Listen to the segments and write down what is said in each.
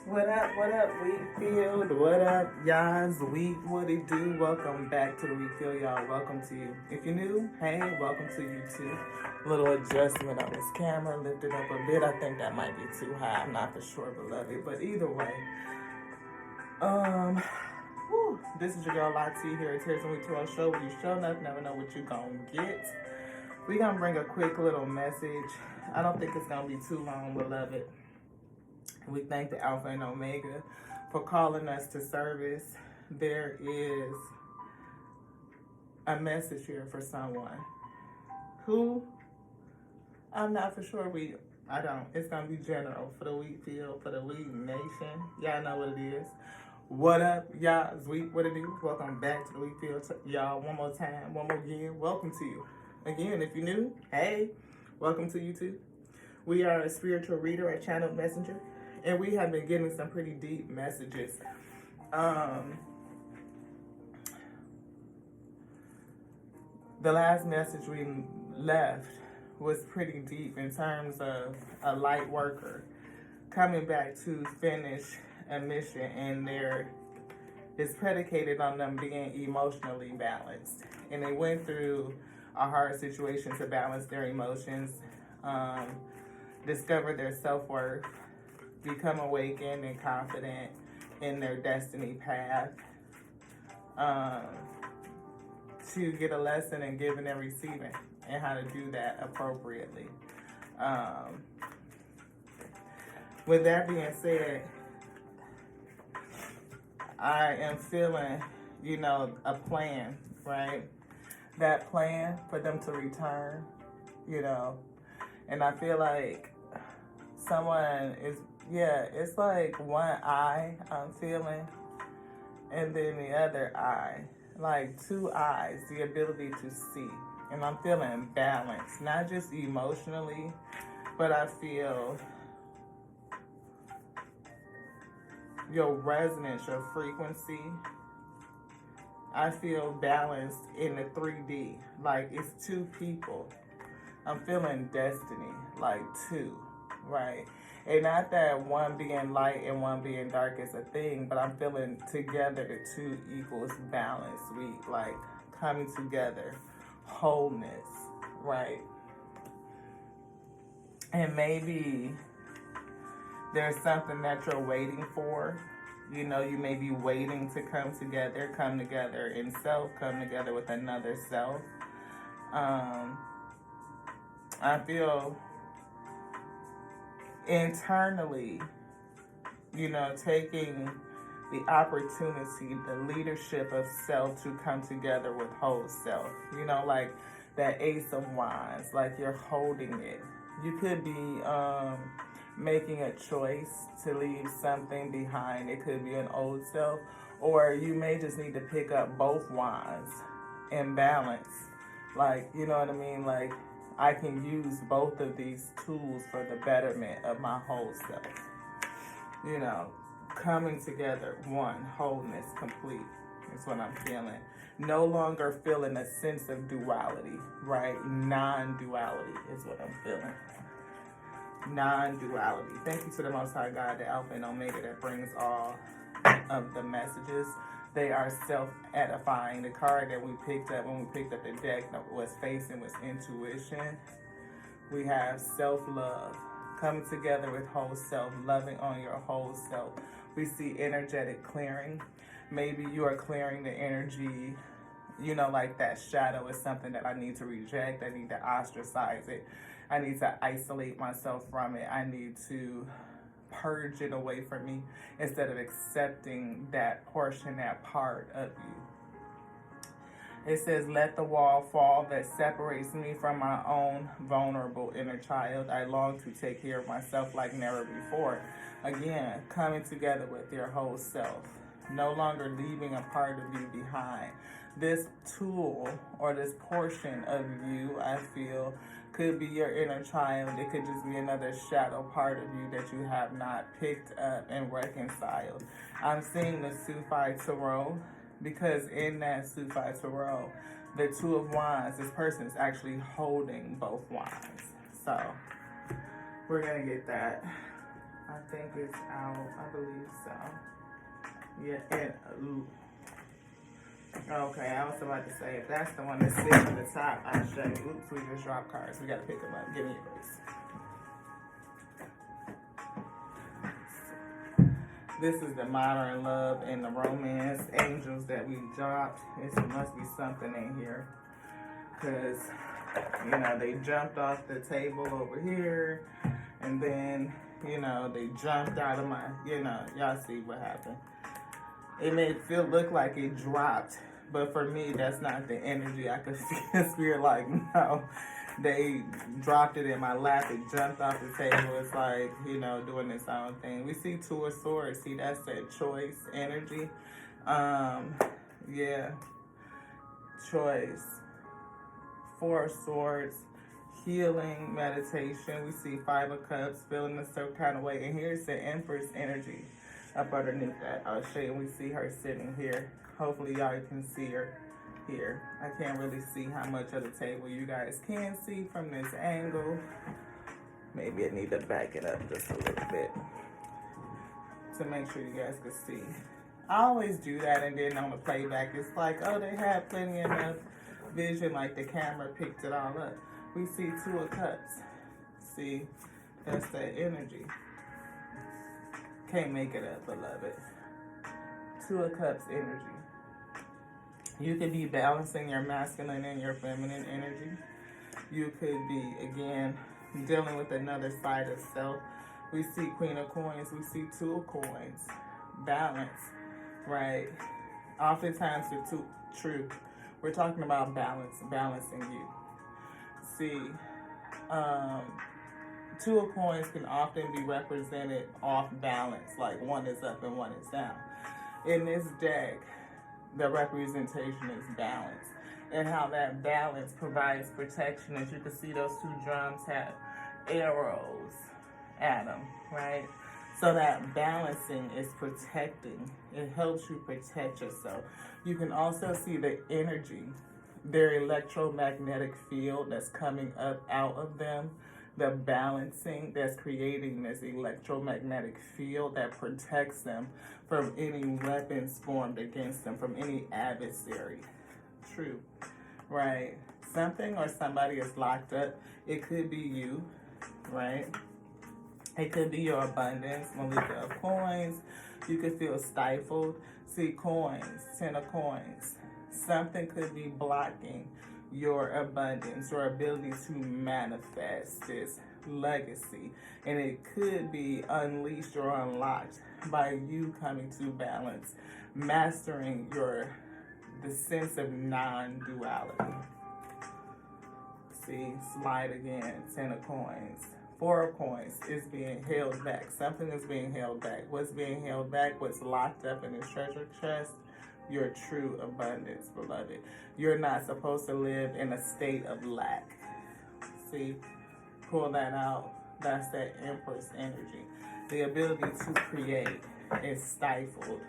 Wheatfield? What up, y'all's Wheat? What it do? Welcome back to the Wheatfield, y'all. Welcome to you. If you're new, hey, welcome to you too. A little adjustment on this camera, lift it up a bit. I think that might be too high. I'm not for sure, beloved. But either way, this is your girl Lati here at Tears and Week 12 Show. Where you show enough, never know what you gonna get. We gonna bring a quick little message. I don't think it's gonna be too long, beloved. We thank the Alpha and Omega for calling us to service. There is a message here for someone who I'm not for sure. I don't. It's gonna be general for the Wheatfield, for the Wheat Nation. Y'all know what it is. What up, y'all? It's Wheat. What it do? Welcome back to the Wheatfield, y'all. One more time, one more again. Welcome to you again. If you're new, hey, welcome to you too. We are a spiritual reader, a channel messenger. And we have been getting some pretty deep messages. The last message we left was pretty deep in terms of a light worker coming back to finish a mission, and it's predicated on them being emotionally balanced. And they went through a hard situation to balance their emotions, discover their self-worth, become awakened and confident in their destiny path, to get a lesson in giving and receiving and how to do that appropriately. With that being said, I am feeling, a plan, right? That plan for them to return, and I feel like someone is, it's like one eye I'm feeling, and then the other eye, like two eyes, the ability to see. And I'm feeling balanced, not just emotionally, but I feel your resonance, your frequency. I feel balanced in the 3D, like it's two people. I'm feeling destiny, like two, right? And not that one being light and one being dark is a thing, but I'm feeling together the two equals balance, sweet, like coming together, wholeness, right? And maybe there's something that you're waiting for. You may be waiting to come together in self, come together with another self. I feel internally, taking the opportunity, the leadership of self to come together with whole self. Like that Ace of Wands, like you're holding it. You could be making a choice to leave something behind. It could be an old self, or you may just need to pick up both wands and balance. Like, you know what I mean? Like, I can use both of these tools for the betterment of my whole self. Coming together, one, wholeness, complete is what I'm feeling. No longer feeling a sense of duality, right? Non-duality is what I'm feeling. Non-duality. Thank you to the Most High God, the Alpha and Omega, that brings all of the messages. They are self-edifying. The card that we picked up when we picked up the deck that was facing was intuition. We have self-love, coming together with whole self, loving on your whole self. We see energetic clearing. Maybe you are clearing the energy, like that shadow is something that I need to reject. I need to ostracize it. I need to isolate myself from it. I need to purge it away from me instead of accepting that portion, that part of you. It says, let the wall fall that separates me from my own vulnerable inner child. I long to take care of myself like never before. Again, coming together with your whole self. No longer leaving a part of you behind. This tool or this portion of you, I feel, could be your inner child. It could just be another shadow part of you that you have not picked up and reconciled. I'm seeing the Sufi Tarot, because in that Sufi Tarot, the Two of Wands, this person is actually holding both wands. So we're going to get that. I think it's out. I believe so. Yeah, and okay, I was about to say, if that's the one that's sitting at the top, I'll show you. Oops, we just dropped cards. We got to pick them up. Give me yours. This is the modern love and the romance angels that we dropped. There must be something in here. Because, you know, they jumped off the table over here. And then, you know, they jumped out of my, you know, y'all see what happened. It may look like it dropped, but for me, that's not the energy. I could feel like, no, they dropped it in my lap. It jumped off the table. It's like, you know, doing its own thing. We see Two of Swords. See, that's that choice energy. Yeah, choice. Four of Swords, healing, meditation. We see Five of Cups, feeling a certain kind of way. And here's the Empress energy. Up underneath that, I'll show you. We see her sitting here. Hopefully y'all can see her here. I can't really see how much of the table you guys can see from this angle. Maybe I need to back it up just a little bit to make sure you guys can see. I always do that, and then on the playback, it's like, oh, they had plenty enough vision, like the camera picked it all up. We see Two of Cups. See, that's that energy. Can't make it up, beloved. Two of Cups energy. You could be balancing your masculine and your feminine energy. You could be, again, dealing with another side of self. We see Queen of Coins. We see Two of Coins. Balance, right? Oftentimes, the truth. We're talking about balance, balancing you. See, Two of Coins can often be represented off balance, like one is up and one is down. In this deck, the representation is balance, and how that balance provides protection. As you can see, those two drums have arrows at them, right? So that balancing is protecting. It helps you protect yourself. You can also see the energy, their electromagnetic field that's coming up out of them. The balancing that's creating this electromagnetic field that protects them from any weapons formed against them, from any adversary. True, right? Something or somebody is locked up. It could be you, right? It could be your abundance. Malika of Coins. You could feel stifled. See, coins, 10 of Coins. Something could be blocking your abundance, your ability to manifest this legacy. And it could be unleashed or unlocked by you coming to balance, mastering the sense of non-duality. See, slide again, 10 of Coins. 4 of Coins is being held back. Something is being held back. What's being held back? What's locked up in this treasure chest? Your true abundance, beloved. You're not supposed to live in a state of lack. See, pull that out. That's that Empress energy. The ability to create is stifled.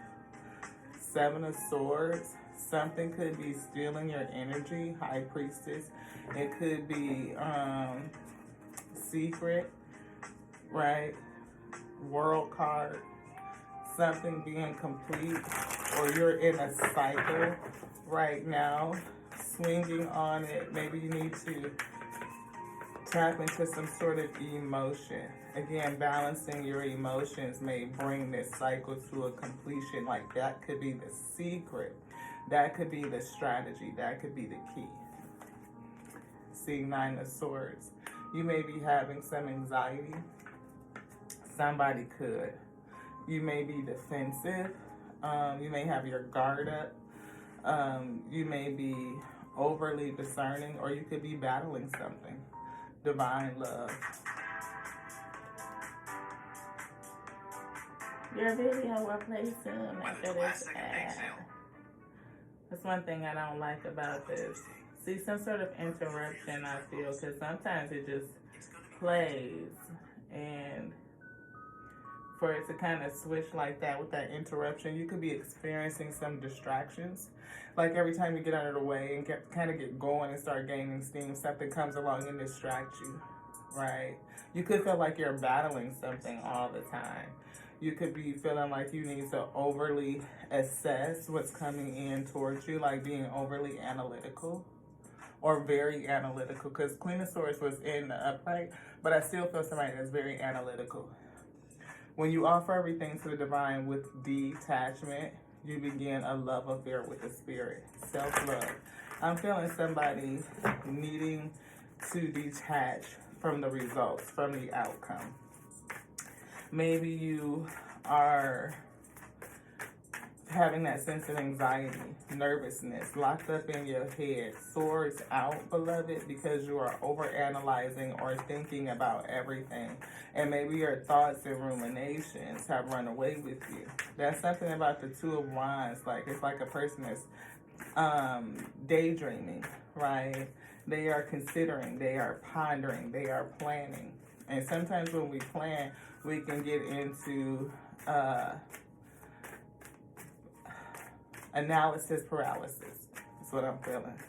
7 of Swords. Something could be stealing your energy. High Priestess. It could be secret, right? World card. Something being complete, or you're in a cycle right now, swinging on it. Maybe you need to tap into some sort of emotion. Again, balancing your emotions may bring this cycle to a completion. Like that could be the secret. That could be the strategy. That could be the key. See, 9 of Swords. You may be having some anxiety. Somebody could. You may be defensive. You may have your guard up. You may be overly discerning, or you could be battling something. Divine love. Your video will play soon after this ad. That's one thing I don't like about this. See, some sort of interruption, I feel, because sometimes it just plays, and for it to kind of switch like that with that interruption, you could be experiencing some distractions. Like every time you get out of the way and kind of get going and start gaining steam, something comes along and distracts you, right? You could feel like you're battling something all the time. You could be feeling like you need to overly assess what's coming in towards you, like being overly analytical or very analytical, because Queen of Swords was in the upright, but I still feel somebody that's very analytical. When you offer everything to the divine with detachment, you begin a love affair with the spirit. Self-love. I'm feeling somebody needing to detach from the results, from the outcome. Maybe you are having that sense of anxiety, nervousness, locked up in your head, swords out, beloved, because you are overanalyzing or thinking about everything. And maybe your thoughts and ruminations have run away with you. That's something about the Two of Wands. Like, it's like a person that's daydreaming, right? They are considering, they are pondering, they are planning. And sometimes when we plan, we can get into analysis paralysis. That's what I'm feeling.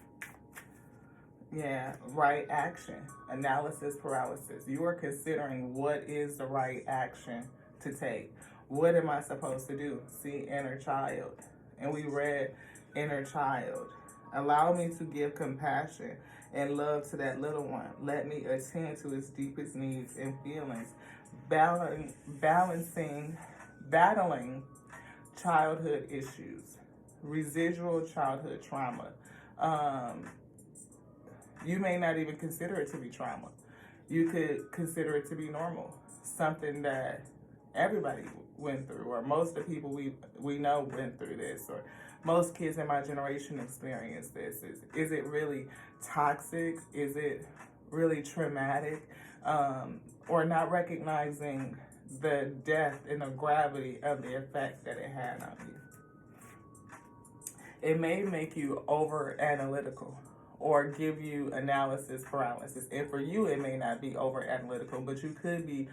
Yeah, right action. Analysis paralysis. You are considering what is the right action to take. What am I supposed to do? See, inner child. And we read inner child. Allow me to give compassion and love to that little one. Let me attend to its deepest needs and feelings. Battling childhood issues, residual childhood trauma. You may not even consider it to be trauma. You could consider it to be normal, something that everybody went through, or most of the people we know went through this, or most kids in my generation experienced this. Is it really toxic? Is it really traumatic? Or not recognizing the depth and the gravity of the effect that it had on you. It may make you over analytical or give you analysis paralysis. And for you, it may not be over analytical, but you could be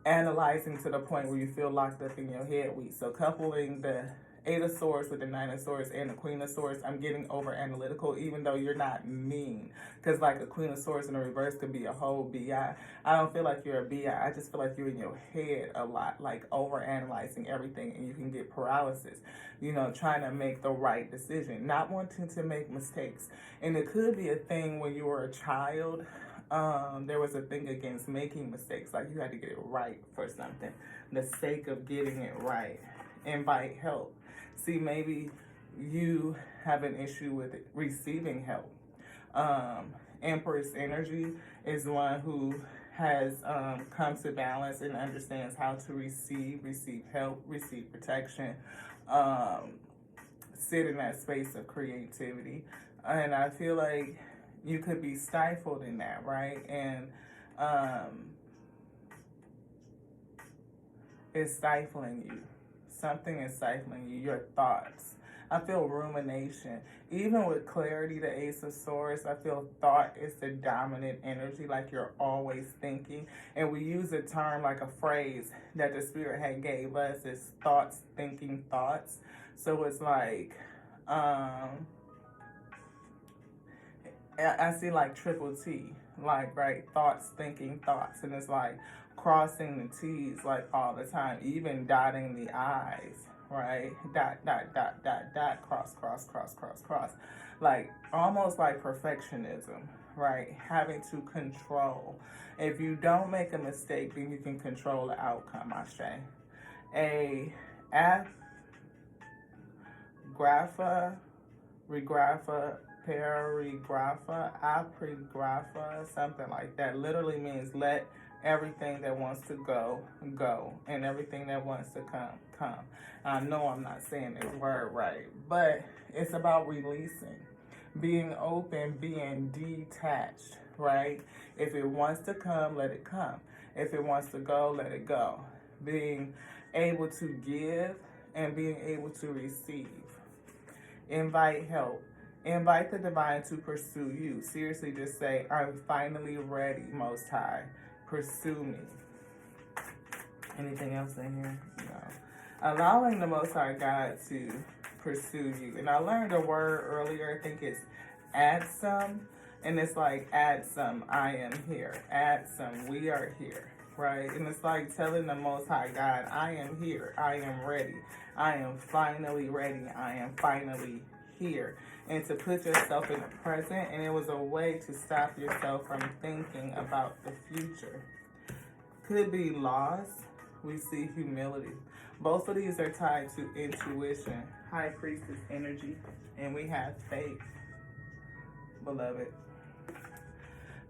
analyzing to the point where you feel locked up in your head weak. So coupling the Eight of Swords with the Nine of Swords and the Queen of Swords, I'm getting over analytical, even though you're not mean. Because like a Queen of Swords in the reverse could be a whole BI. I don't feel like you're a BI. I just feel like you're in your head a lot, like over analyzing everything, and you can get paralysis. You know, trying to make the right decision, not wanting to make mistakes. And it could be a thing when you were a child. There was a thing against making mistakes, like you had to get it right for something, the sake of getting it right. Invite help. See, maybe you have an issue with receiving help. Empress energy is one who has come to balance and understands how to receive help, receive protection, sit in that space of creativity. And I feel like you could be stifled in that, right? And it's stifling you. Something is stifling you, your thoughts. I feel rumination. Even with clarity, the Ace of Swords, I feel thought is the dominant energy, like you're always thinking. And we use a term, like a phrase that the Spirit had gave us, is thoughts, thinking thoughts. So it's like, I see like triple T, like, right, thoughts, thinking thoughts. And it's like crossing the T's like all the time, even dotting the I's, right? Dot, dot, dot, dot, dot, cross, cross, cross, cross, cross. Like almost like perfectionism, right? Having to control. If you don't make a mistake, then you can control the outcome, Ashe. Grapha, regrapha, perigrapha, aprigrapha, something like that. Literally means let everything that wants to go, go, and everything that wants to come, come. I know I'm not saying this word right, but it's about releasing, being open, being detached, right? If it wants to come, let it come. If it wants to go, let it go. Being able to give and being able to receive. Invite help. Invite the divine to pursue you. Seriously, just say, I'm finally ready, Most High. Pursue me. Anything else in here? No. Allowing the Most High God to pursue you. And I learned a word earlier, I think it's adsum. And it's like, add some, I am here. Add some, we are here, right? And it's like telling the Most High God, I am here. I am ready. I am finally ready. I am finally here. And to put yourself in the present. And it was a way to stop yourself from thinking about the future. Could be loss. We see humility. Both of these are tied to intuition. High Priestess energy. And we have faith, beloved.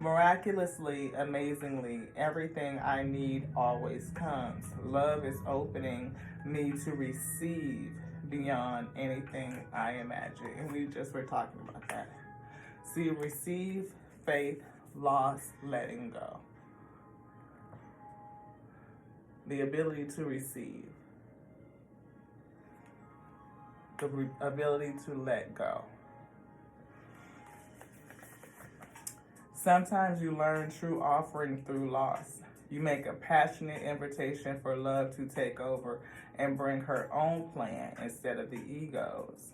Miraculously, amazingly, everything I need always comes. Love is opening me to receive beyond anything I imagine. And we just were talking about that. See, receive, faith, loss, letting go. The ability to receive. The ability to let go. Sometimes you learn true offering through loss. You make a passionate invitation for love to take over and bring her own plan instead of the ego's.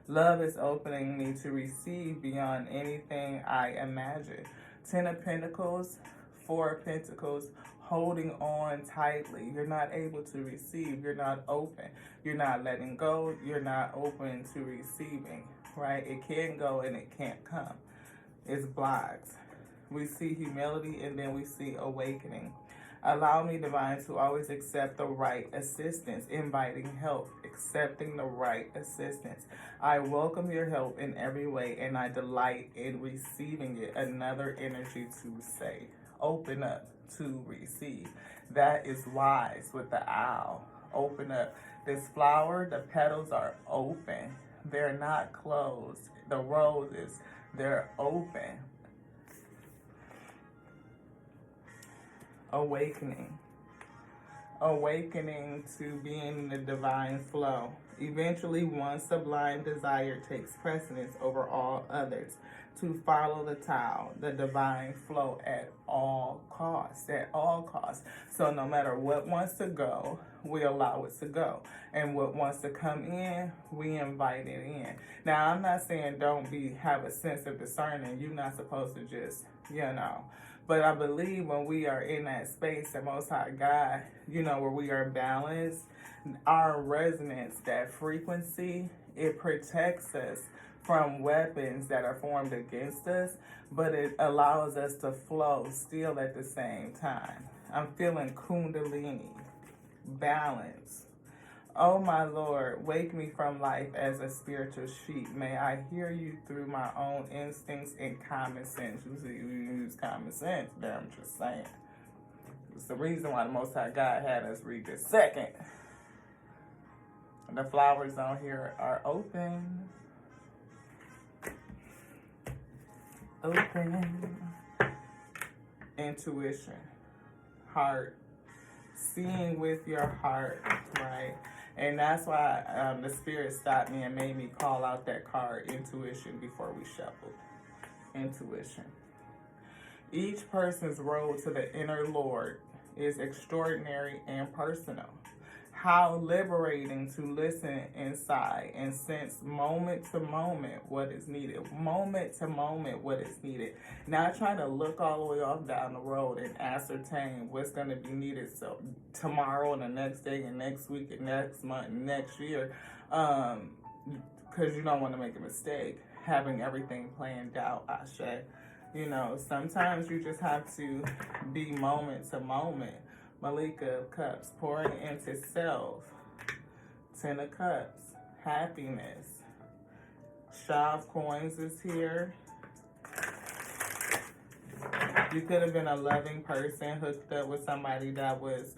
Love is opening me to receive beyond anything I imagine. 10 of Pentacles, 4 of Pentacles, holding on tightly. You're not able to receive. You're not open. You're not letting go. You're not open to receiving, right? It can go and it can't come. It's blocked. We see humility and then we see awakening. Allow me, divine, to always accept the right assistance, inviting help, accepting the right assistance. I welcome your help in every way and I delight in receiving it. Another energy to say, open up to receive. That is wise with the owl. Open up. This flower, the petals are open. They're not closed. The roses, they're open. Awakening. Awakening to being in the divine flow. Eventually, one sublime desire takes precedence over all others. To follow the Tao, the divine flow at all costs, So no matter what wants to go, we allow it to go. And what wants to come in, we invite it in. Now, I'm not saying don't have a sense of discerning. You're not supposed to just, But I believe when we are in that space, the Most High God, where we are balanced, our resonance, that frequency, it protects us from weapons that are formed against us, but it allows us to flow still at the same time. I'm feeling Kundalini, balance. Oh my Lord, wake me from life as a spiritual sheep. May I hear you through my own instincts and common sense. You see, you use common sense there, I'm just saying. It's the reason why the Most High God had us read this second. The flowers on here are open. Open. Intuition. Heart. Seeing with your heart, right? And that's why the Spirit stopped me and made me call out that card, intuition, before we shuffled. Intuition. Each person's road to the inner Lord is extraordinary and personal. How liberating to listen inside and sense moment to moment what is needed. Moment to moment what is needed. Not trying to look all the way off down the road and ascertain what's going to be needed so tomorrow and the next day and next week and next month and next year. Because you don't want to make a mistake. Having everything planned out, Ashe. Sometimes you just have to be moment to moment. Malika of Cups, pouring into self. 10 of Cups, happiness. Shah of Coins is here. You could have been a loving person, hooked up with somebody that was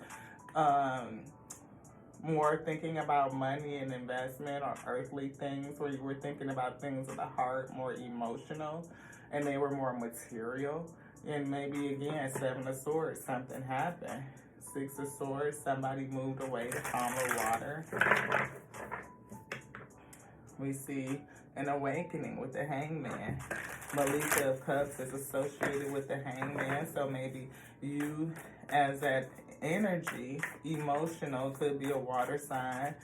more thinking about money and investment or earthly things, where you were thinking about things of the heart, more emotional, and they were more material. And maybe, again, 7 of Swords, something happened. 6 of Swords, somebody moved away to calmer water. We see an awakening with the Hangman. Malika of Cups is associated with the Hangman, so maybe you, as that energy, emotional, could be a water sign.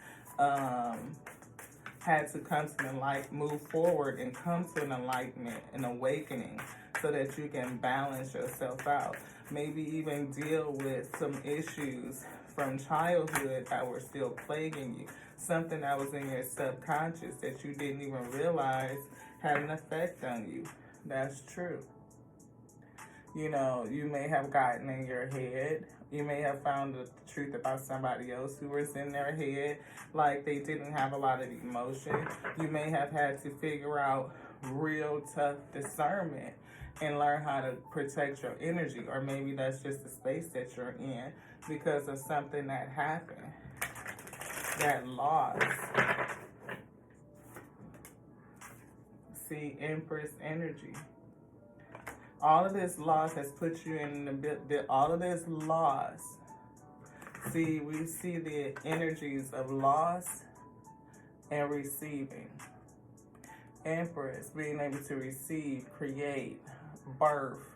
had to come to move forward and come to an enlightenment, an awakening, so that you can balance yourself out. Maybe even deal with some issues from childhood that were still plaguing you. Something that was in your subconscious that you didn't even realize had an effect on you. That's true. You know, you may have gotten in your head. You may have found the truth about somebody else who was in their head, like they didn't have a lot of emotion. You may have had to figure out real tough discernment and learn how to protect your energy, or maybe that's just the space that you're in because of something that happened, that loss. See, Empress energy. All of this loss has put you in all of this loss. See, we see the energies of loss and receiving. Empress, being able to receive, create, birth,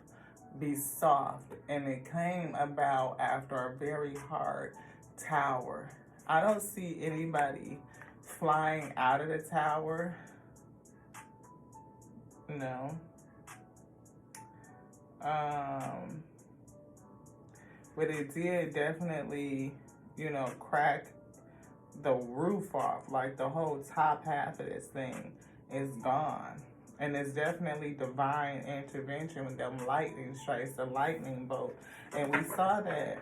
be soft. And it came about after a very hard tower. I don't see anybody flying out of the tower. No. But it did definitely, you know, crack the roof off. Like the whole top half of this thing is gone. And it's definitely divine intervention with them lightning strikes, the lightning bolt. And we saw that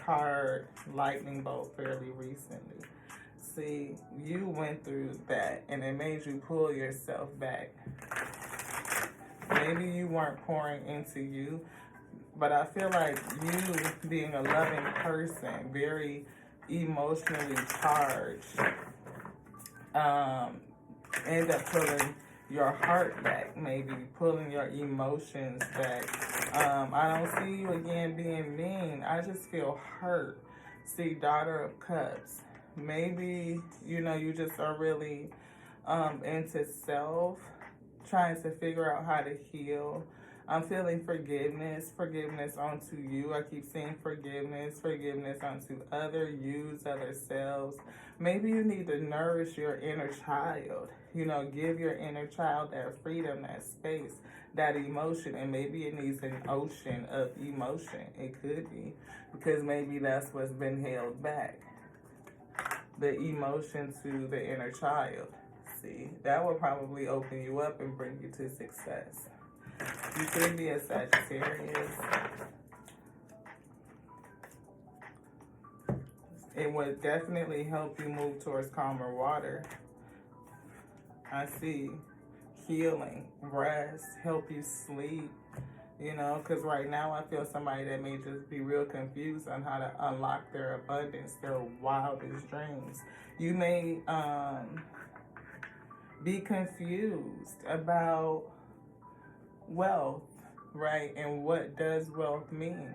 card, lightning bolt, fairly recently. See, you went through that and it made you pull yourself back. Maybe you weren't pouring into you, but I feel like you being a loving person, very emotionally charged, end up pulling your heart back, maybe pulling your emotions back. I don't see you again being mean. I just feel hurt. See, Daughter of Cups. Maybe, you know, you just are really into self, trying to figure out how to heal. I'm feeling forgiveness onto you. I keep saying forgiveness onto other yous, other selves. Maybe you need to nourish your inner child. You know, give your inner child that freedom, that space, that emotion. And maybe it needs an ocean of emotion. It could be, because maybe that's what's been held back. The emotion to the inner child. See, that will probably open you up and bring you to success. You could be a Sagittarius. It would definitely help you move towards calmer water. I see healing, rest, help you sleep. You know, because right now I feel somebody that may just be real confused on how to unlock their abundance, their wildest dreams. You may be confused about wealth, right? And what does wealth mean?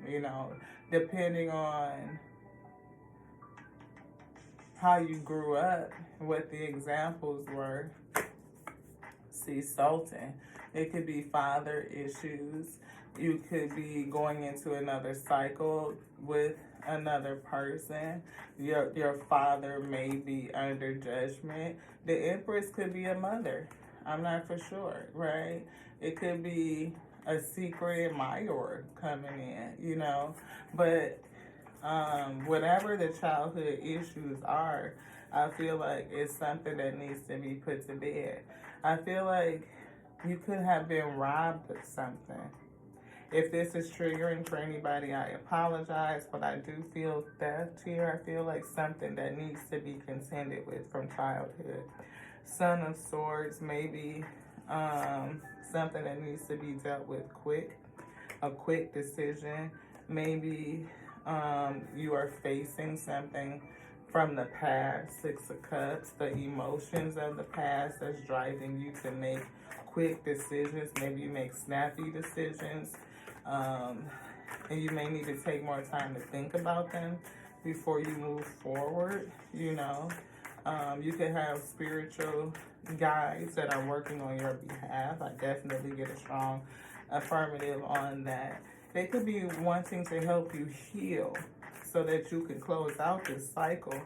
You know, depending on how you grew up, what the examples were. See, Sultan. It could be father issues. You could be going into another cycle with another person. Your father may be under judgment. The Empress could be a mother. I'm not for sure, right? It could be a secret admirer coming in, you know. But whatever the childhood issues are, I feel like it's something that needs to be put to bed. I feel like you could have been robbed of something. If this is triggering for anybody, I apologize, but I do feel theft here. I feel like something that needs to be contended with from childhood. Son of Swords, maybe something that needs to be dealt with quick, a quick decision. Maybe you are facing something from the past, Six of Cups, the emotions of the past that's driving you to make quick decisions. Maybe you make snappy decisions, and you may need to take more time to think about them before you move forward, you know. You could have spiritual guides that are working on your behalf. I definitely get a strong affirmative on that. They could be wanting to help you heal so that you can close out this cycle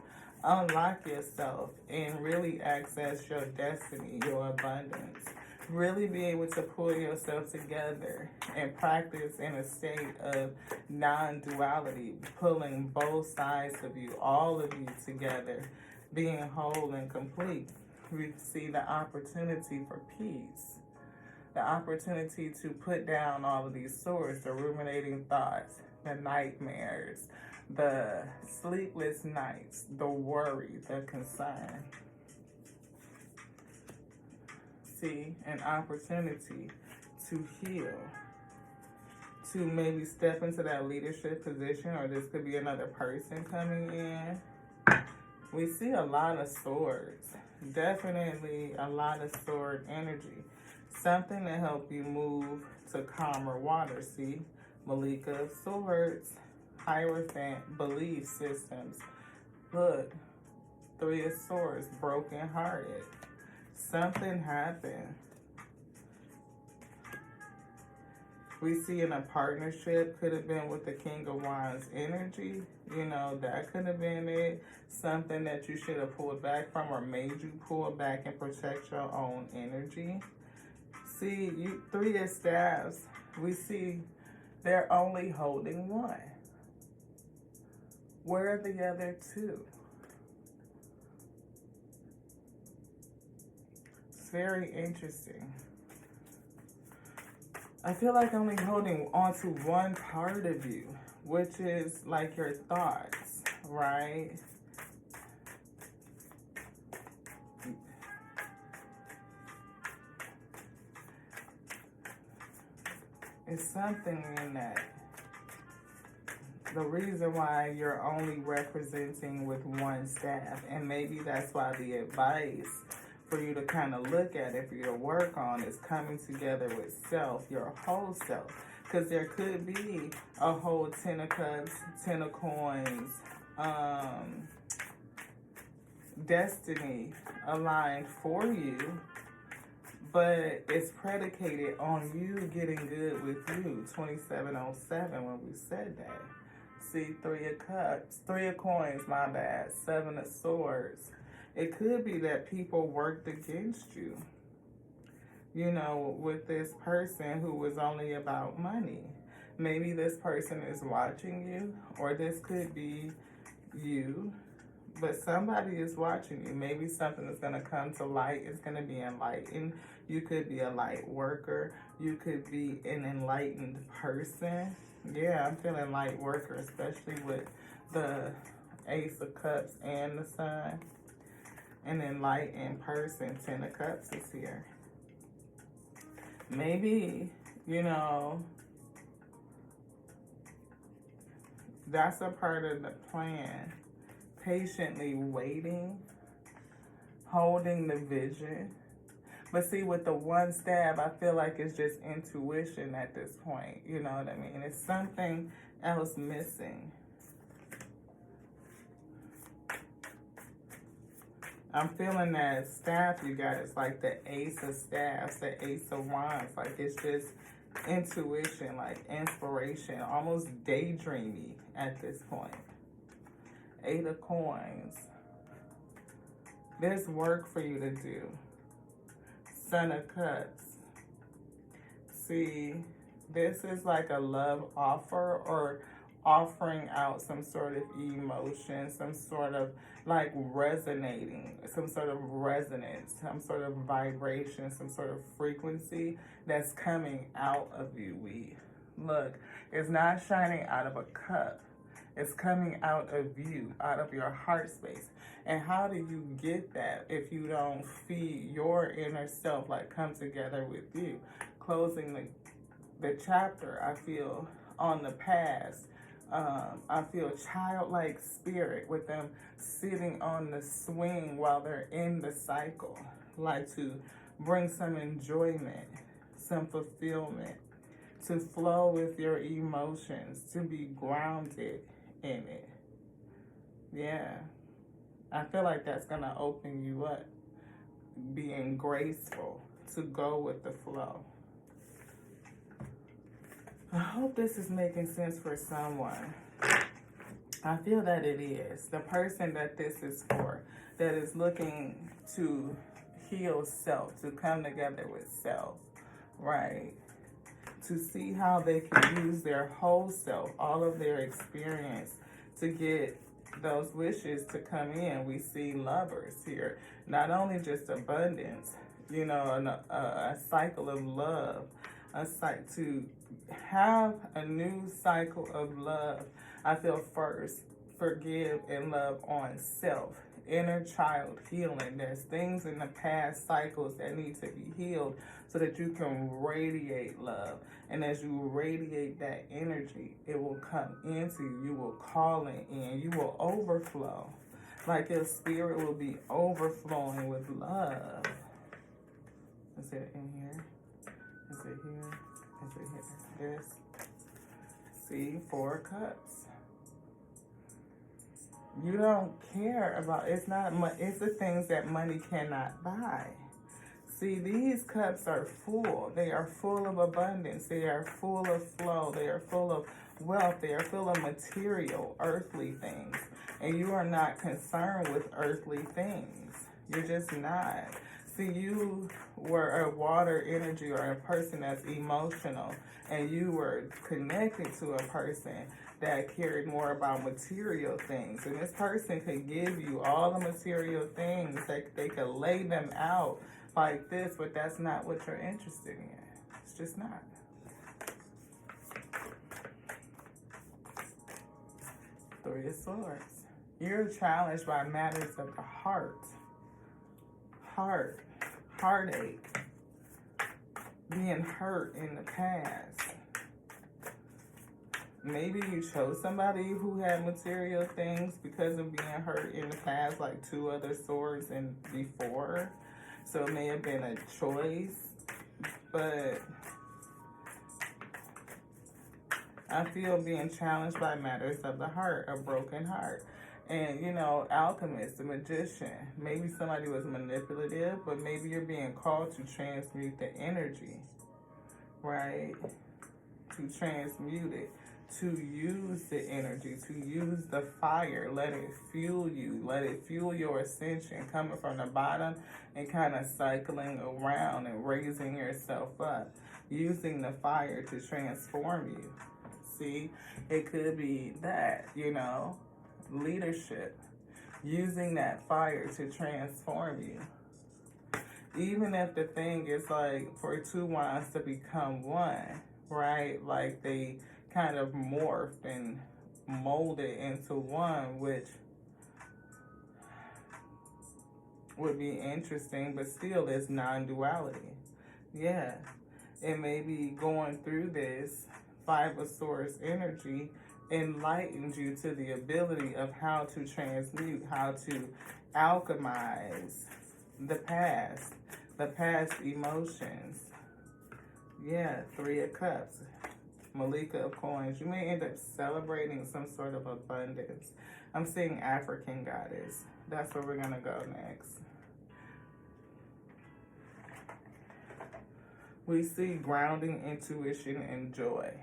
unlock yourself and really access your destiny, your abundance. Really be able to pull yourself together and practice in a state of non-duality, pulling both sides of you, all of you together, being whole and complete. We see the opportunity for peace, the opportunity to put down all of these swords, the ruminating thoughts, the nightmares, the sleepless nights, the worry, the concern. See, an opportunity to heal, to maybe step into that leadership position, or this could be another person coming in. We see a lot of swords, definitely a lot of sword energy. Something to help you move to calmer water. See, Malika of Swords, Hierophant, belief systems. Look, Three of Swords, broken hearted. Something happened. We see in a partnership, could have been with the King of Wands energy. You know, that could have been it. Something that you should have pulled back from or made you pull back and protect your own energy. See, Three of Staves, we see they're only holding one. Where are the other two? It's very interesting. I feel like only holding on to one part of you, which is like your thoughts, right? It's something in that. The reason why you're only representing with one staff, and maybe that's why the advice for you to kind of look at it, for you to work on, is coming together with self, your whole self. Because there could be a whole 10 of cups, 10 of coins, destiny aligned for you, but it's predicated on you getting good with you. 2707 when we said that. See, 3 of cups, 3 of coins, my bad, 7 of swords. It could be that people worked against you, you know, with this person who was only about money. Maybe this person is watching you, or this could be you, but somebody is watching you. Maybe something is going to come to light. It's going to be enlightened. You could be a light worker. You could be an enlightened person. Yeah, I'm feeling light worker, especially with the Ace of Cups and the Sun. An enlightened person, 10 of Cups is here. Maybe, you know, that's a part of the plan. Patiently waiting, holding the vision. But see, with the one stab, I feel like it's just intuition at this point. You know what I mean? It's something else missing. I'm feeling that staff you got is like the Ace of Staffs, the Ace of Wands. Like it's just intuition, like inspiration, almost daydreamy at this point. 8 of Coins. There's work for you to do. Son of Cups. See, this is like a love offer, or offering out some sort of emotion, some sort of like resonating, some sort of resonance, some sort of vibration, some sort of frequency that's coming out of you. Look, it's not shining out of a cup. It's coming out of you, out of your heart space. And how do you get that if you don't feed your inner self, like come together with you? Closing the chapter, I feel, on the past. I feel childlike spirit with them sitting on the swing while they're in the cycle. Like to bring some enjoyment, some fulfillment, to flow with your emotions, to be grounded in it. Yeah. I feel like that's going to open you up. Being graceful, to go with the flow. I hope this is making sense for someone. I feel that it is. The person that this is for, that is looking to heal self, to come together with self, right? To see how they can use their whole self, all of their experience, to get those wishes to come in. We see lovers here, not only just abundance, you know, a cycle of love, to have a new cycle of love. I feel first, forgive and love on self. Inner child healing. There's things in the past cycles that need to be healed so that you can radiate love. And as you radiate that energy, it will come into you. You will call it in. You will overflow. Like your spirit will be overflowing with love. Is it in here? Is it here? Is it here? This. See, 4 cups. You don't care about, it's the things that money cannot buy. See, these cups are full. They are full of abundance. They are full of flow. They are full of wealth. They are full of material, earthly things. And you are not concerned with earthly things. You're just not. See, you were a water energy or a person that's emotional, and you were connected to a person that cared more about material things. And this person could give you all the material things. They could lay them out like this, but that's not what you're interested in. It's just not. Three of Swords. You're challenged by matters of the heart. Heartache. Being hurt in the past. Maybe you chose somebody who had material things because of being hurt in the past, like 2 other swords and before. So it may have been a choice, but I feel being challenged by matters of the heart, a broken heart. And, you know, alchemist, a magician. Maybe somebody was manipulative, but maybe you're being called to transmute the energy, right? To transmute it. To use the energy, to use the fire, let it fuel you, let it fuel your ascension, coming from the bottom and kind of cycling around and raising yourself up, using the fire to transform you. See, it could be that, you know, leadership, using that fire to transform you. Even if the thing is like for 2 wands to become 1, right? Like they kind of morphed and molded into 1, which would be interesting, but still it's non-duality. Yeah, it may be going through this 5 of Swords energy enlightens you to the ability of how to transmute, how to alchemize the past emotions. Yeah, 3 of Cups. Malika of Coins. You may end up celebrating some sort of abundance. I'm seeing African goddess. That's where we're going to go next. We see grounding, intuition, and joy.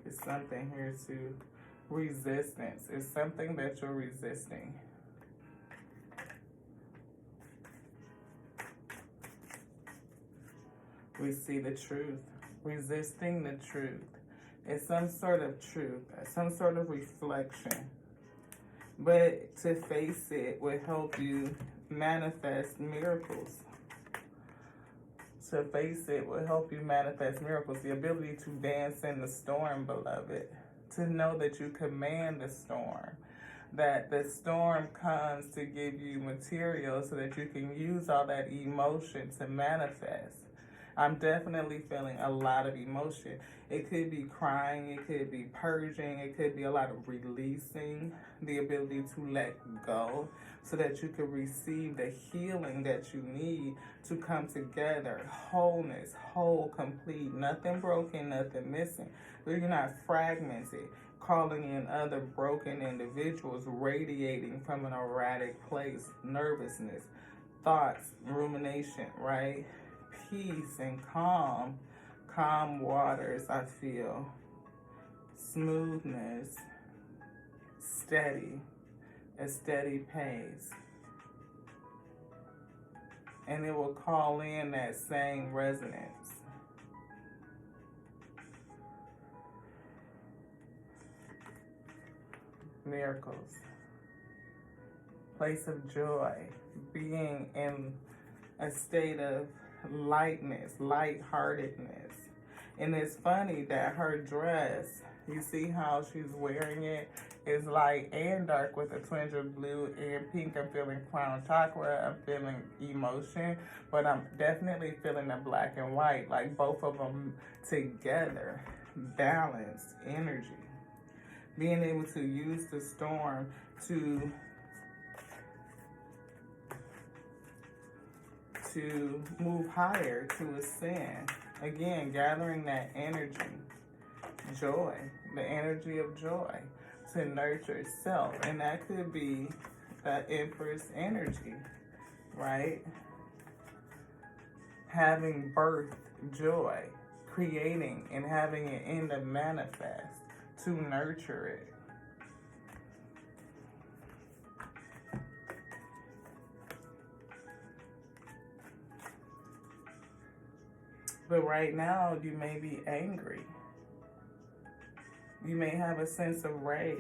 It's something here to resistance. It's something that you're resisting. We see the truth, resisting the truth. It's some sort of truth, some sort of reflection. But to face it would help you manifest miracles. To face it will help you manifest miracles. The ability to dance in the storm, beloved. To know that you command the storm. That the storm comes to give you material so that you can use all that emotion to manifest. I'm definitely feeling a lot of emotion. It could be crying, it could be purging, it could be a lot of releasing, the ability to let go so that you can receive the healing that you need to come together. Wholeness, whole, complete, nothing broken, nothing missing. You're not fragmented, calling in other broken individuals, radiating from an erratic place, nervousness, thoughts, rumination, right? Peace and calm waters, I feel. smoothness, steady, a steady pace. And it will call in that same resonance. Miracles. Place of joy. Being in a state of lightness, lightheartedness. And it's funny that her dress, you see how she's wearing it, is light and dark with a twinge of blue and pink. I'm feeling crown chakra, I'm feeling emotion, but I'm definitely feeling the black and white, like both of them together. Balanced energy. Being able to use the storm to move higher, to ascend. Again, gathering that energy, joy, the energy of joy, to nurture self. And that could be the Empress energy, right? Having birthed joy, creating and having it in the manifest, to nurture it. But right now, you may be angry. You may have a sense of rage.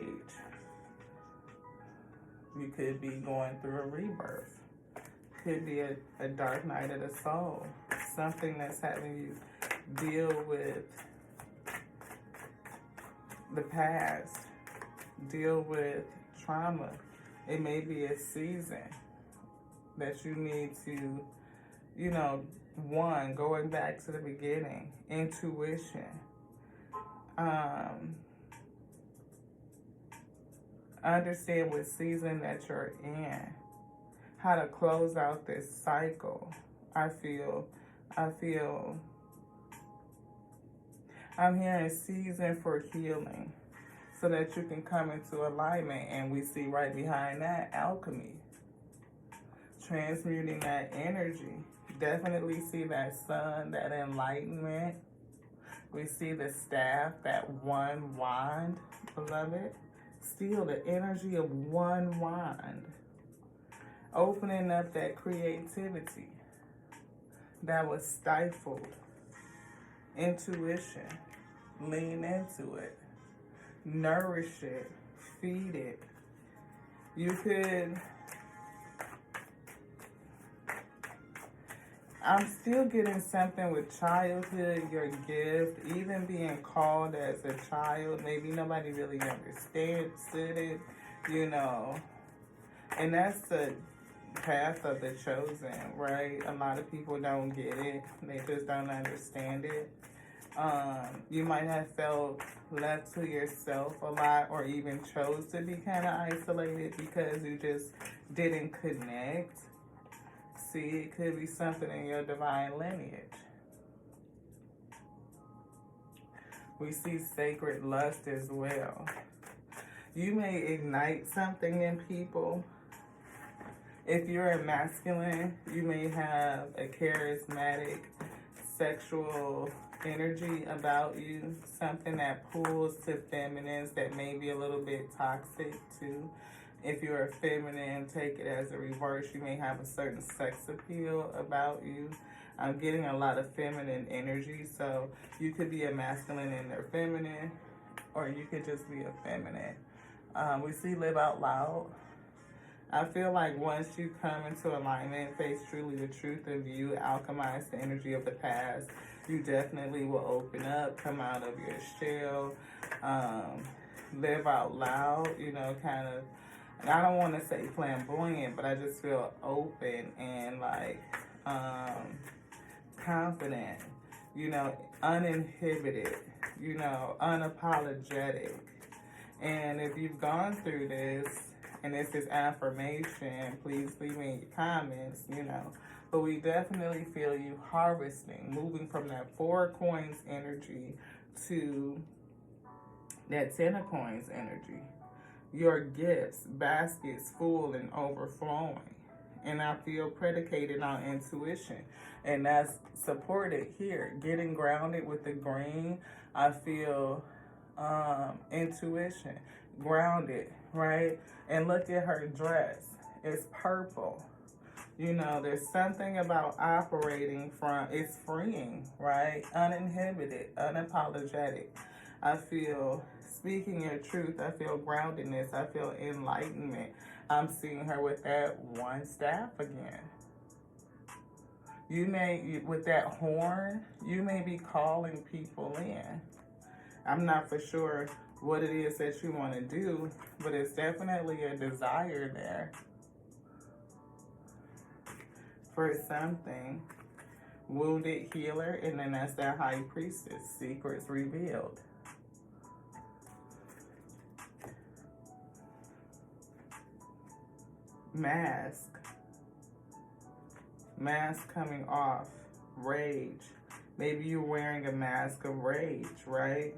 You could be going through a rebirth. Could be a dark night of the soul. Something that's having you deal with the past. Deal with trauma. It may be a season that you need to, going back to the beginning, intuition, understand what season that you're in, how to close out this cycle. I'm hearing season for healing so that you can come into alignment. And we see right behind that alchemy, transmuting that energy. Definitely see that sun, that enlightenment. We see the staff, that one wand, beloved. Still the energy of one wand. Opening up that creativity that was stifled. Intuition. Lean into it. Nourish it. Feed it. You could... I'm still getting something with childhood, your gift, even being called as a child. Maybe nobody really understood it, And that's the path of the chosen, right? A lot of people don't get it. They just don't understand it. You might have felt left to yourself a lot, or even chose to be kind of isolated because you just didn't connect. See, it could be something in your divine lineage. We see sacred lust as well. You may ignite something in people. If you're a masculine, you may have a charismatic sexual energy about you. Something that pulls to feminines that may be a little bit toxic too. If you're a feminine, take it as a reverse. You may have a certain sex appeal about you. I'm getting a lot of feminine energy, so you could be a masculine and they're feminine, or you could just be a feminine. We see live out loud. I feel like once you come into alignment, face truly the truth of you, alchemize the energy of the past, you definitely will open up, come out of your shell, live out loud, kind of. I don't want to say flamboyant, but I just feel open and confident, uninhibited, unapologetic. And if you've gone through this, and this is affirmation, please leave me in your comments, But we definitely feel you harvesting, moving from that 4 coins energy to that 10 of coins energy. Your gifts, baskets full and overflowing. And I feel predicated on intuition. And that's supported here. Getting grounded with the green, I feel intuition, grounded, right? And look at her dress. It's purple. You know, there's something about operating from, it's freeing, right? Uninhibited, unapologetic. I feel speaking your truth. I feel groundedness. I feel enlightenment. I'm seeing her with that one staff again. You may, with that horn, you may be calling people in. I'm not for sure what it is that you want to do, but it's definitely a desire there for something. Wounded healer, and then that's that high priestess, secrets revealed. Mask coming off, rage. Maybe you're wearing a mask of rage, right?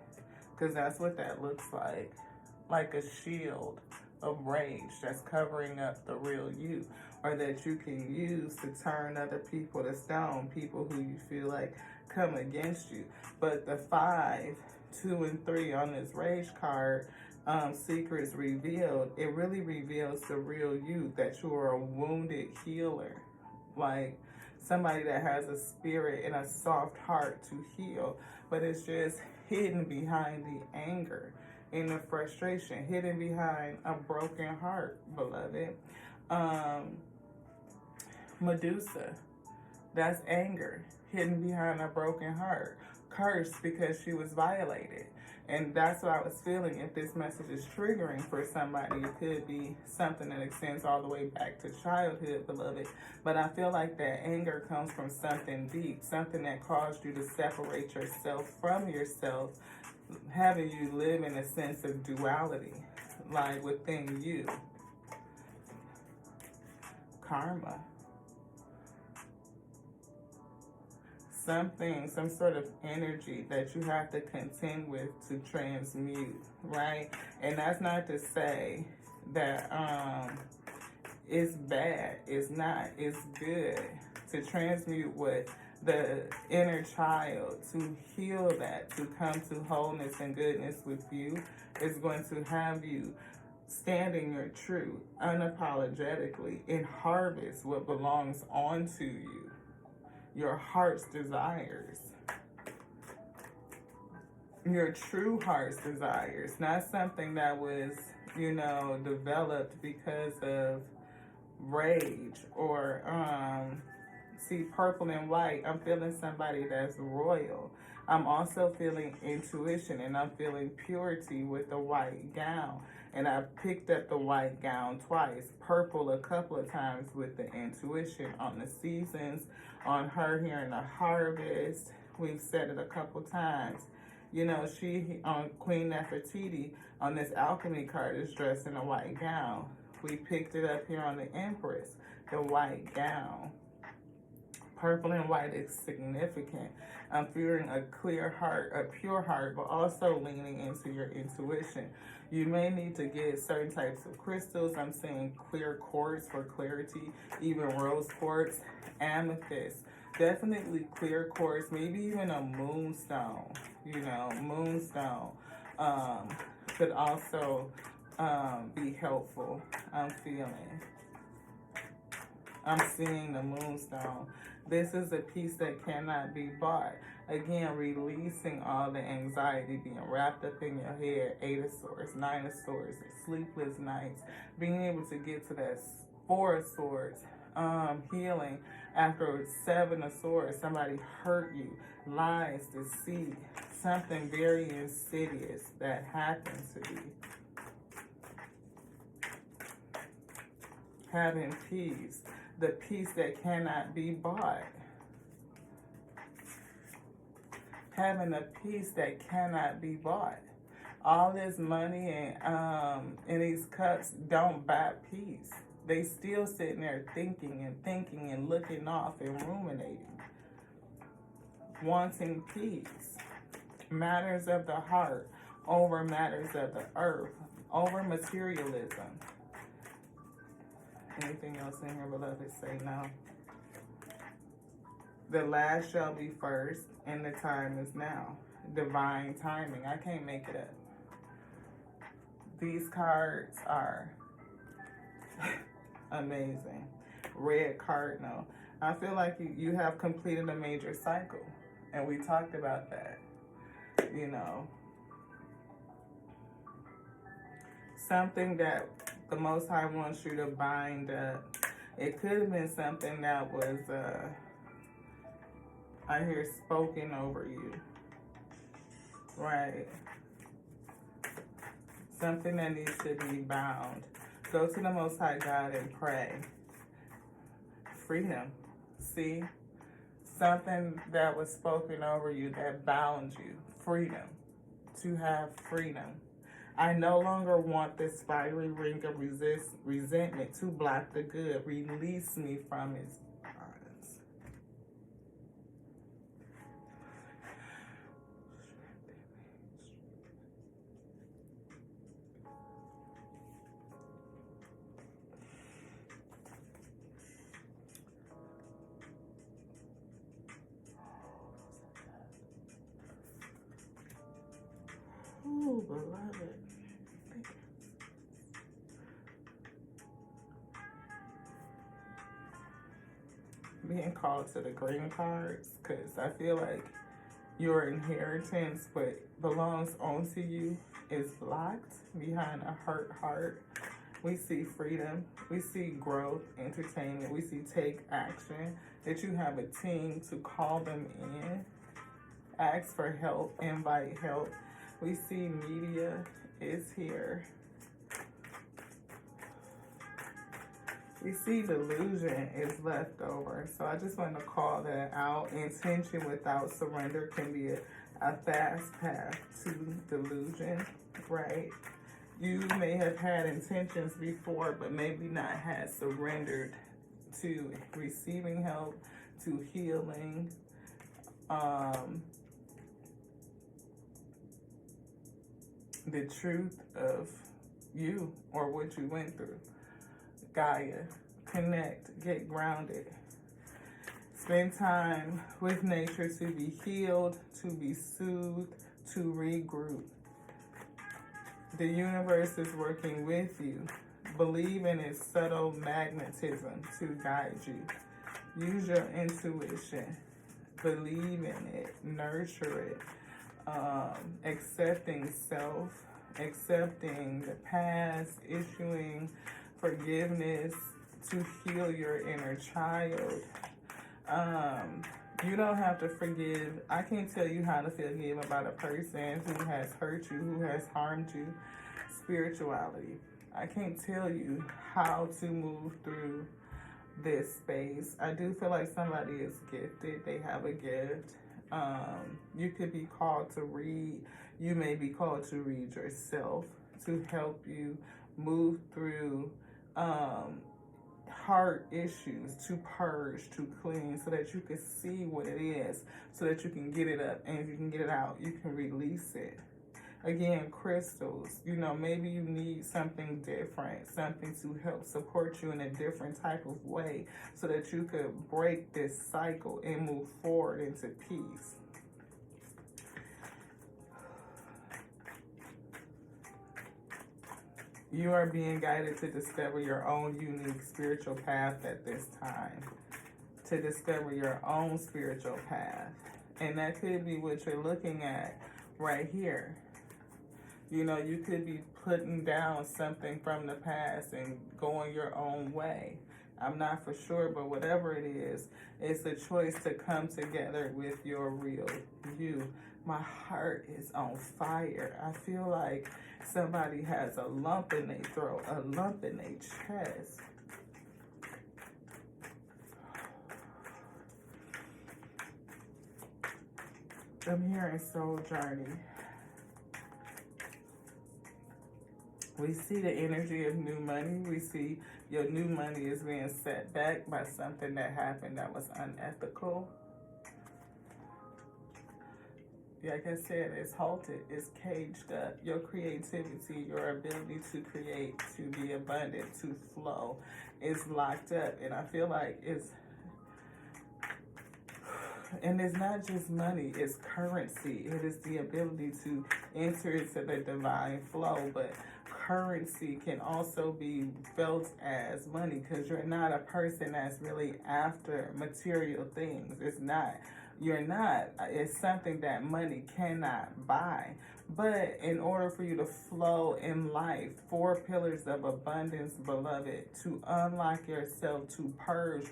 Because that's what that looks like a shield of rage that's covering up the real you, or that you can use to turn other people to stone, people who you feel like come against you. But the 5, 2, and 3 on this rage card, secrets revealed, it really reveals the real you, that you are a wounded healer, like somebody that has a spirit and a soft heart to heal, but it's just hidden behind the anger and the frustration, hidden behind a broken heart, beloved. Medusa, that's anger, hidden behind a broken heart. Cursed because she was violated. And that's what I was feeling. If this message is triggering for somebody, it could be something that extends all the way back to childhood, beloved. But I feel like that anger comes from something deep, something that caused you to separate yourself from yourself, having you live in a sense of duality, like within you. Karma. Something, some sort of energy that you have to contend with to transmute, right? And that's not to say that it's bad. It's not. It's good to transmute with the inner child, to heal that, to come to wholeness and goodness with you. Is going to have you standing your truth unapologetically and harvest what belongs onto you. Your heart's desires, your true heart's desires, not something that was, developed because of rage or, see, purple and white. I'm feeling somebody that's royal. I'm also feeling intuition, and I'm feeling purity with the white gown. And I picked up the white gown twice, purple a couple of times with the intuition on the seasons, on her here in the harvest. We've said it a couple times. She, on Queen Nefertiti, on this alchemy card, is dressed in a white gown. We picked it up here on the Empress, the white gown. Purple and white is significant. I'm feeling a clear heart, a pure heart, but also leaning into your intuition. You may need to get certain types of crystals. I'm seeing clear quartz for clarity, even rose quartz, amethyst. Definitely clear quartz, maybe even a moonstone. Moonstone could also be helpful. I'm seeing the moonstone. This is a piece that cannot be bought. Again, releasing all the anxiety being wrapped up in your head. 8 of Swords, 9 of Swords, sleepless nights. Being able to get to that 4 of Swords, healing. After 7 of Swords, somebody hurt you. Lies, deceit, something very insidious that happens to you. Having peace. The peace that cannot be bought. Having a peace that cannot be bought. All this money and these cups don't buy peace. They still sitting there thinking and looking off and ruminating. Wanting peace. Matters of the heart over matters of the earth. Over materialism. Anything else in here, beloved? Say no. The last shall be first, and the time is now. Divine timing. I can't make it up. These cards are amazing. Red cardinal. I feel like you have completed a major cycle. And we talked about that. You know, something that the Most High wants you to bind up. It could have been something that was, I hear, spoken over you. Right. Something that needs to be bound. Go to the Most High God and pray. Free him. See? Something that was spoken over you that bound you. Freedom. To have freedom. I no longer want this fiery ring of resentment to block the good. Release me from its bonds. Oh, beloved. Being called to the green cards, because I feel like your inheritance, what belongs onto you, is blocked behind a hurt heart. We see freedom. We see growth, entertainment. We see take action. That you have a team to call them in. Ask for help. Invite help. We see media is here. We see delusion is left over. So I just want to call that out. Intention without surrender can be a fast path to delusion, right? You may have had intentions before, but maybe not had surrendered to receiving help, to healing, the truth of you or what you went through. Gaia, connect, get grounded. Spend time with nature to be healed, to be soothed, to regroup. The universe is working with you. Believe in its subtle magnetism to guide you. Use your intuition. Believe in it. Nurture it. Accepting self. Accepting the past. Issuing forgiveness to heal your inner child. You don't have to forgive. I can't tell you how to forgive about a person who has hurt you, who has harmed you. Spirituality. I can't tell you how to move through this space. I do feel like somebody is gifted. They have a gift. You could be called to read. You may be called to read yourself to help you move through heart issues, to purge, to clean, so that you can see what it is, so that you can get it up, and if you can get it out, you can release it. Again, crystals, you know, maybe you need something different, something to help support you in a different type of way, so that you could break this cycle and move forward into peace. You are being guided to discover your own unique spiritual path at this time. To discover your own spiritual path. And that could be what you're looking at right here. You know, you could be putting down something from the past and going your own way. I'm not for sure, but whatever it is, it's a choice to come together with your real you. My heart is on fire. I feel like somebody has a lump in their throat, a lump in their chest. I'm hearing soul journey. We see the energy of new money. We see your new money is being set back by something that happened that was unethical. Like I said, it's halted, it's caged up. Your creativity, your ability to create, to be abundant, to flow is locked up. And I feel like it's not just money, it's currency. It is the ability to enter into the divine flow. But currency can also be felt as money, because you're not a person that's really after material things. It's not. You're not. It's something that money cannot buy. But in order for you to flow in life, 4 pillars of abundance, beloved, to unlock yourself, to purge,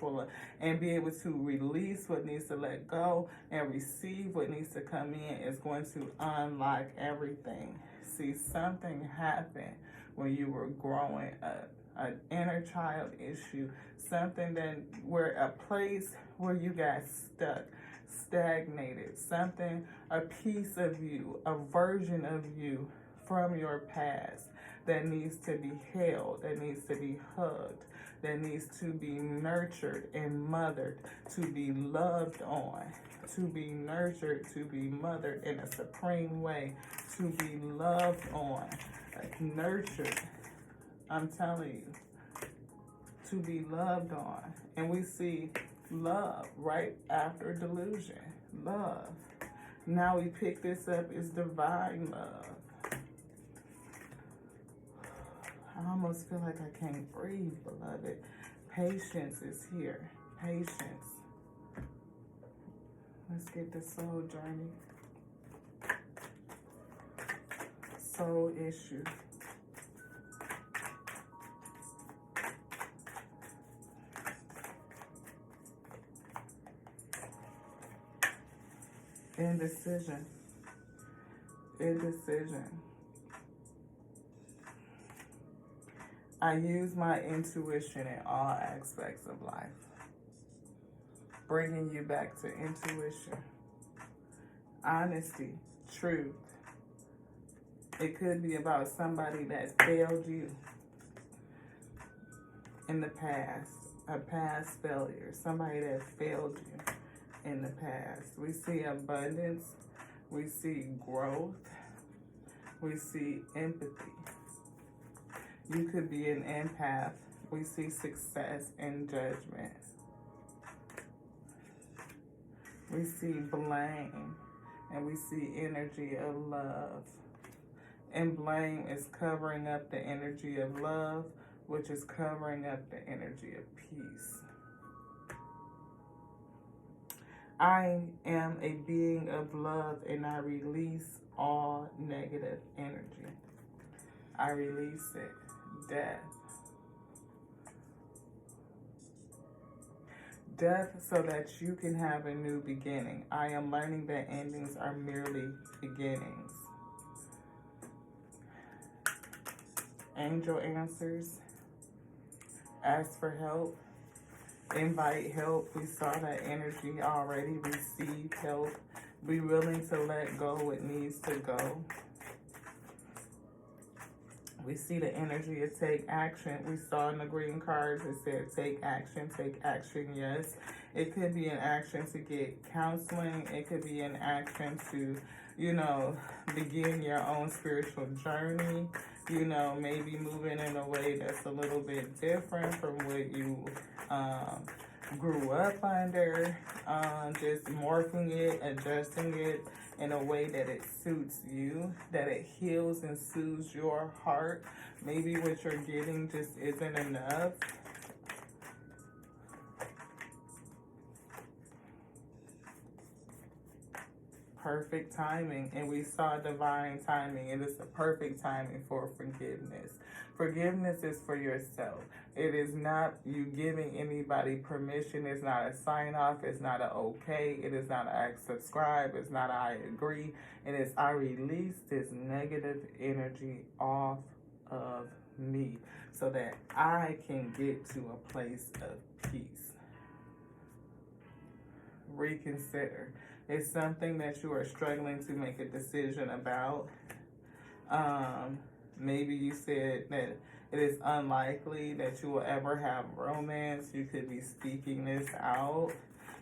and be able to release what needs to let go and receive what needs to come in, is going to unlock everything. See, something happened when you were growing up, an inner child issue, something that, where a place where you got stuck, stagnated, something, a piece of you, a version of you from your past that needs to be held, that needs to be hugged, that needs to be nurtured and mothered, to be loved on, to be nurtured, to be mothered in a supreme way, to be loved on, nurtured. I'm telling you, to be loved on. And we see love right after delusion. Love. Now we pick this up as divine love. I almost feel like I can't breathe, beloved. Patience is here. Patience. Let's get the soul journey. Soul issue. Indecision. Indecision. I use my intuition in all aspects of life. Bringing you back to intuition. Honesty. Truth. It could be about somebody that failed you in the past. A past failure. Somebody that failed you in the past. We see abundance, we see growth, we see empathy. You could be an empath. We see success and judgment. We see blame, and we see energy of love. And blame is covering up the energy of love, which is covering up the energy of peace. I am a being of love, and I release all negative energy. I release it. Death. Death so that you can have a new beginning. I am learning that endings are merely beginnings. Angel answers. Ask for help. Invite help. We saw that energy already. Receive help. Be willing to let go what needs to go. We see the energy of take action. We saw in the green cards it said take action, yes. It could be an action to get counseling. It could be an action to, begin your own spiritual journey. Maybe moving in a way that's a little bit different from what you grew up under. Just morphing it, adjusting it in a way that it suits you, that it heals and soothes your heart. Maybe what you're getting just isn't enough. Perfect timing, and we saw divine timing. It is the perfect timing for forgiveness. Forgiveness is for yourself. It is not you giving anybody permission. It's not a sign off. It's not a okay. It is not a I subscribe. It's not a I agree. It is I release this negative energy off of me so that I can get to a place of peace. Reconsider. It's something that you are struggling to make a decision about. Maybe you said that it is unlikely that you will ever have romance. You could be speaking this out.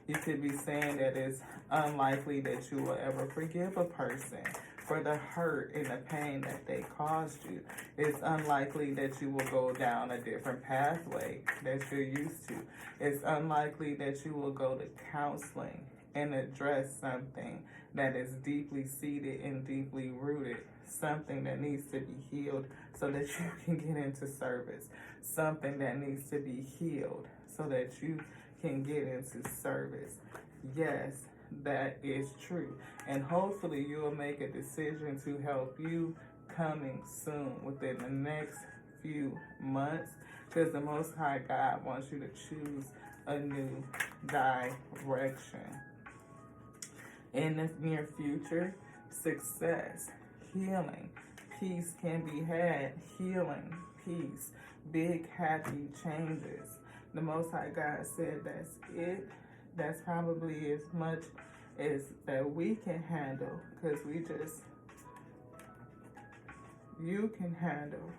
You could be saying that it's unlikely that you will ever forgive a person for the hurt and the pain that they caused you. It's unlikely that you will go down a different pathway that you're used to. It's unlikely that you will go to counseling and address something that is deeply seated and deeply rooted. something that needs to be healed so that you can get into service. Something that needs to be healed so that you can get into service. Yes, that is true. And hopefully you will make a decision to help you coming soon, within the next few months, because the Most High God wants you to choose a new direction. In the near future, success, healing, peace can be had. Healing, peace, big happy changes. The Most High God said that's it. That's probably as much as that we can handle, because you can handle.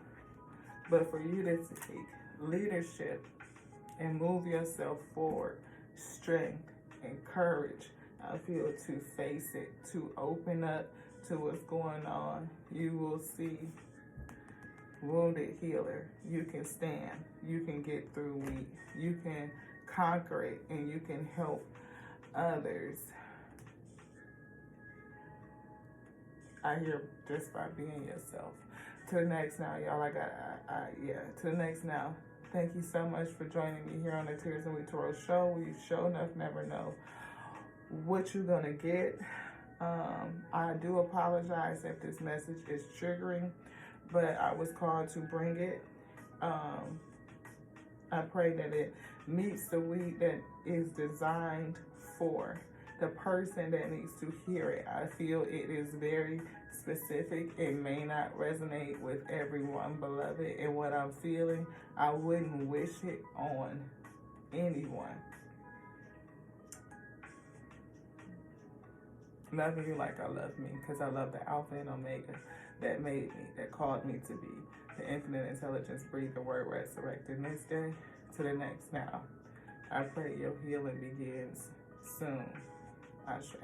But for you to take leadership and move yourself forward, strength and courage, I feel, to face it, to open up to what's going on, you will see wounded healer. You can stand, you can get through weak, you can conquer it, and you can help others. I hear just by being yourself. To the next now, y'all. To the next now. Thank you so much for joining me here on the Tears and We Tarot show. You sure enough never know what you're gonna get. I do apologize if this message is triggering, but I was called to bring it. I pray that it meets the need that is designed for the person that needs to hear it. I feel it is very specific. It may not resonate with everyone, beloved, and what I'm feeling, I wouldn't wish it on anyone. Loving you like I love me, because I love the Alpha and Omega that made me, that called me to be the infinite intelligence, breathe the word, resurrected this day to the next now. I pray your healing begins soon. Ashe.